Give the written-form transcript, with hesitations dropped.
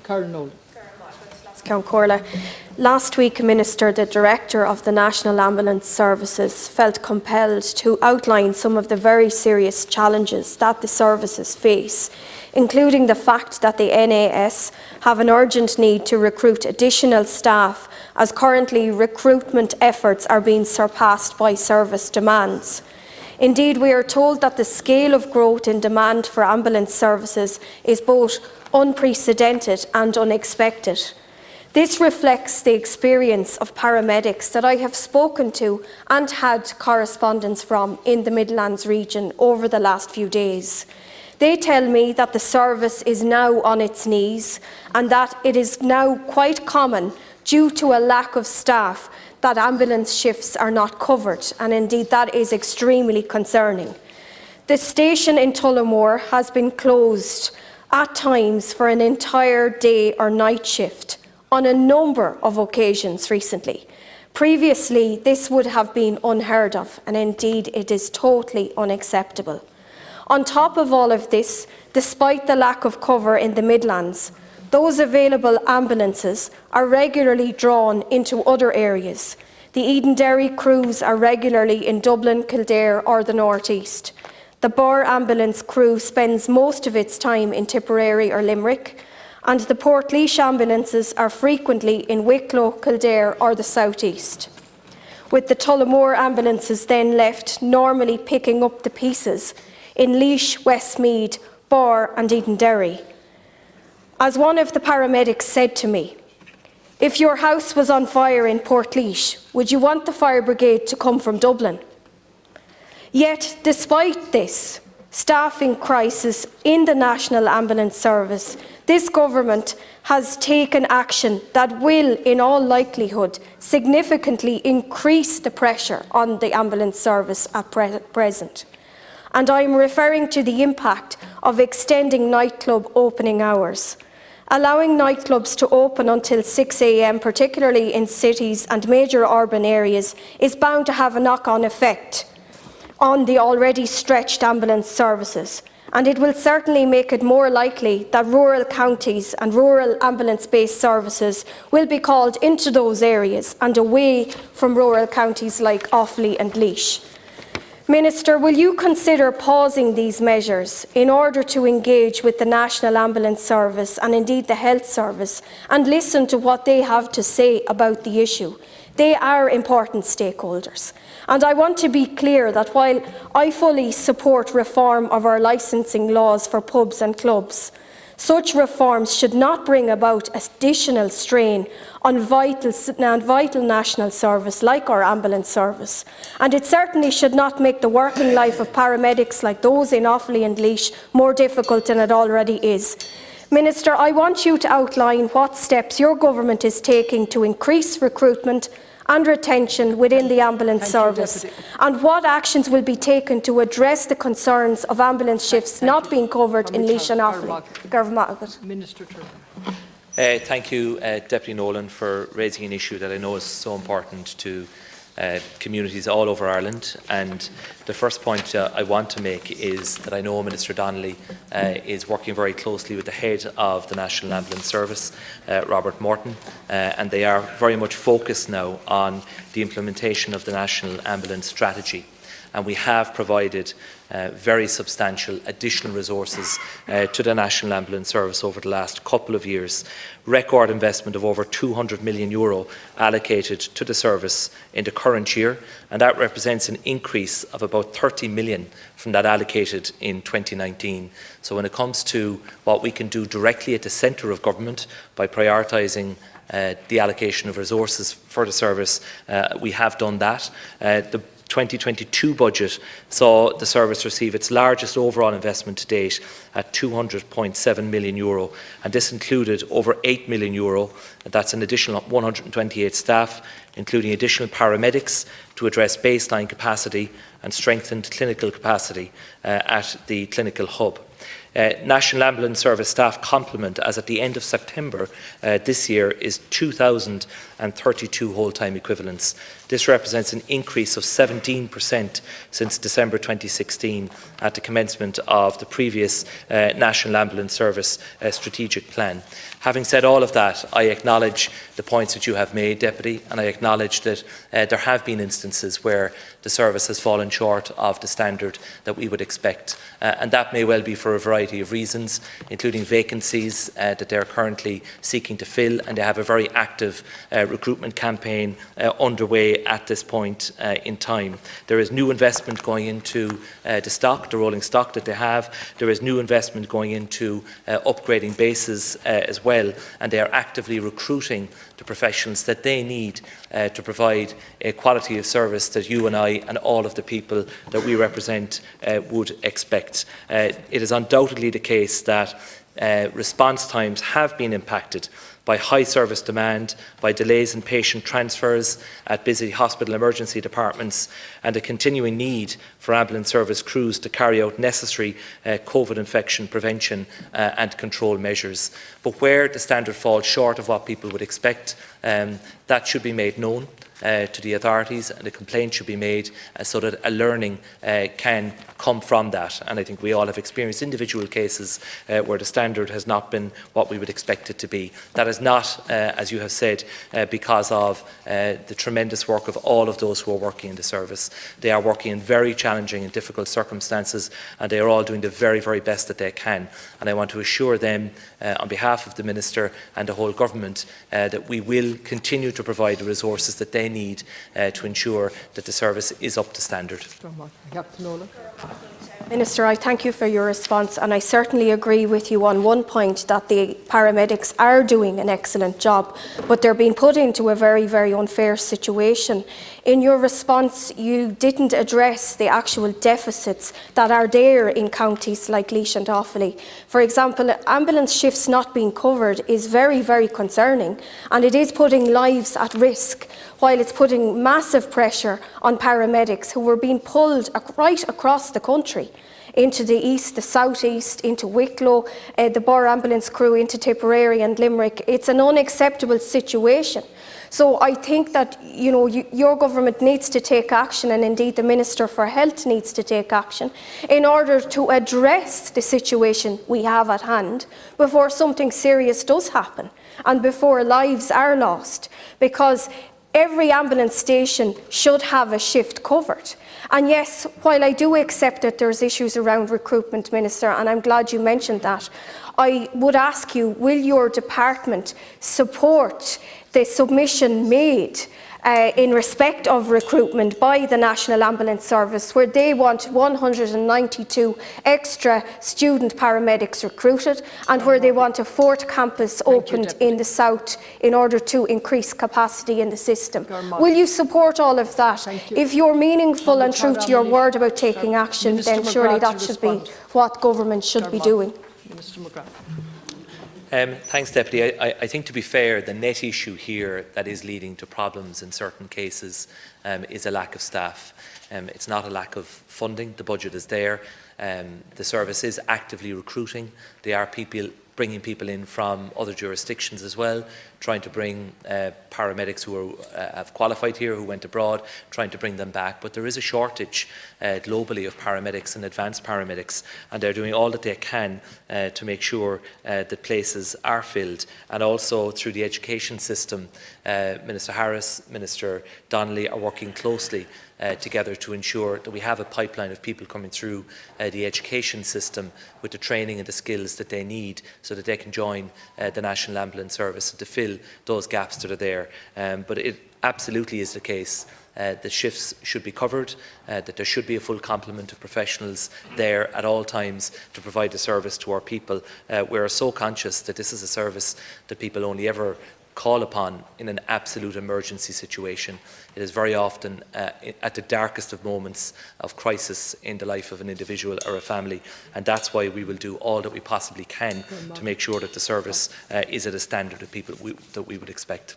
Karen Nolan. Count Corla. Last week, Minister, the Director of the National Ambulance Services felt compelled to outline some of the very serious challenges that the services face, including the fact that the NAS have an urgent need to recruit additional staff, as currently recruitment efforts are being surpassed by service demands. Indeed, we are told that the scale of growth in demand for ambulance services is both unprecedented and unexpected. This reflects the experience of paramedics that I have spoken to and had correspondence from in the Midlands region over the last few days. They tell me that the service is now on its knees and that it is now quite common, due to a lack of staff, that ambulance shifts are not covered, and indeed that is extremely concerning. The station in Tullamore has been closed at times for an entire day or night shift on a number of occasions recently. Previously, this would have been unheard of, and indeed it is totally unacceptable. On top of all of this, despite the lack of cover in the Midlands, those available ambulances are regularly drawn into other areas. The Edenderry crews are regularly in Dublin, Kildare or the North East. The Bar ambulance crew spends most of its time in Tipperary or Limerick, and the Portlaoise ambulances are frequently in Wicklow, Kildare or the South East, with the Tullamore ambulances then left normally picking up the pieces in Laois, Westmeath, Bar and Edenderry. As one of the paramedics said to me, if your house was on fire in Portlaoise, would you want the fire brigade to come from Dublin? Yet, despite this staffing crisis in the National Ambulance Service, this government has taken action that will, in all likelihood, significantly increase the pressure on the ambulance service at present. And I am referring to the impact of extending nightclub opening hours. Allowing nightclubs to open until 6 a.m, particularly in cities and major urban areas, is bound to have a knock-on effect on the already stretched ambulance services, and it will certainly make it more likely that rural counties and rural ambulance-based services will be called into those areas and away from rural counties like Offaly and Laois. Minister, will you consider pausing these measures in order to engage with the National Ambulance Service and indeed the Health Service and listen to what they have to say about the issue? They are important stakeholders. And I want to be clear that while I fully support reform of our licensing laws for pubs and clubs, such reforms should not bring about additional strain on vital national service like our ambulance service. And it certainly should not make the working life of paramedics like those in Offaly and Laois more difficult than it already is. Minister, I want you to outline what steps your government is taking to increase recruitment and retention within the ambulance service, and what actions will be taken to address the concerns of ambulance shifts not being covered in Laois and Offaly. Minister Turner. Thank you, Deputy Nolan, for raising an issue that I know is so important to communities all over Ireland. And the first point I want to make is that I know Minister Donnelly is working very closely with the head of the National Ambulance Service, Robert Morton, and they are very much focused now on the implementation of the National Ambulance Strategy. And we have provided very substantial additional resources to the National Ambulance Service over the last couple of years. Record investment of over €200 million allocated to the service in the current year, and that represents an increase of about 30 million from that allocated in 2019. So when it comes to what we can do directly at the centre of government by prioritising the allocation of resources for the service, we have done that. The 2022 budget saw the service receive its largest overall investment to date at €200.7 million, and this included over €8 million. That's an additional 128 staff, including additional paramedics to address baseline capacity and strengthened clinical capacity at the clinical hub. National Ambulance Service staff complement, as at the end of September this year, is 2,032 whole-time equivalents. This represents an increase of 17% since December 2016 at the commencement of the previous National Ambulance Service strategic plan. Having said all of that, I acknowledge the points that you have made, Deputy, and I acknowledge that there have been instances where the service has fallen short of the standard that we would expect. And that may well be for a variety of reasons, including vacancies that they are currently seeking to fill, and they have a very active recruitment campaign underway at this point in time. There is new investment going into the stock, the rolling stock that they have. There is new investment going into upgrading bases as well, and they are actively recruiting the professionals that they need to provide a quality of service that you and I and all of the people that we represent would expect. It is undoubtedly the case that response times have been impacted by high service demand, by delays in patient transfers at busy hospital emergency departments, and a continuing need for ambulance service crews to carry out necessary COVID infection prevention and control measures. But where the standard falls short of what people would expect, that should be made known to the authorities, and a complaint should be made so that a learning can come from that. And I think we all have experienced individual cases where the standard has not been what we would expect it to be. That is not, as you have said, because of the tremendous work of all of those who are working in the service. They are working in very challenging and difficult circumstances, and they are all doing the very, very best that they can. And I want to assure them, on behalf of the Minister and the whole Government, that we will continue to provide the resources that they need to ensure that the service is up to standard. Minister, I thank you for your response, and I certainly agree with you on one point, that the paramedics are doing an excellent job, but they're being put into a very, very unfair situation. In your response, you didn't address the actual deficits that are there in counties like Laois and Offaly. For example, ambulance shifts not being covered is very, very concerning, and it is putting lives at risk, while it's putting massive pressure on paramedics who were being pulled right across the country, into the east, the southeast, into Wicklow, the Borough ambulance crew into Tipperary and Limerick. It's an unacceptable situation. So I think that your government needs to take action, and indeed the Minister for Health needs to take action in order to address the situation we have at hand before something serious does happen and before lives are lost, because every ambulance station should have a shift covered. And yes, while I do accept that there's issues around recruitment, Minister, and I'm glad you mentioned that, I would ask you, will your department support the submission made in respect of recruitment by the National Ambulance Service, where they want 192 extra student paramedics recruited, and where they want a 4th campus opened in the south in order to increase capacity in the system? Will you support all of that? If you're meaningful and true to your word about taking action, then surely that should be what government should be doing. Minister McGrath. Thanks, Deputy. I think, to be fair, the net issue here that is leading to problems in certain cases is a lack of staff. It's not a lack of funding. The budget is there. The service is actively recruiting. There are bringing people in from other jurisdictions as well, trying to bring paramedics who have qualified here, who went abroad, trying to bring them back. But there is a shortage globally of paramedics and advanced paramedics, and they're doing all that they can to make sure that places are filled. And also through the education system, Minister Harris, Minister Donnelly are working closely together to ensure that we have a pipeline of people coming through the education system with the training and the skills that they need, so that they can join the National Ambulance Service and to fill those gaps that are there. But it absolutely is the case that shifts should be covered, that there should be a full complement of professionals there at all times to provide the service to our people. We are so conscious that this is a service that people only ever call upon in an absolute emergency situation. It is very often at the darkest of moments of crisis in the life of an individual or a family, and that's why we will do all that we possibly can to make sure that the service is at a standard of people that we would expect.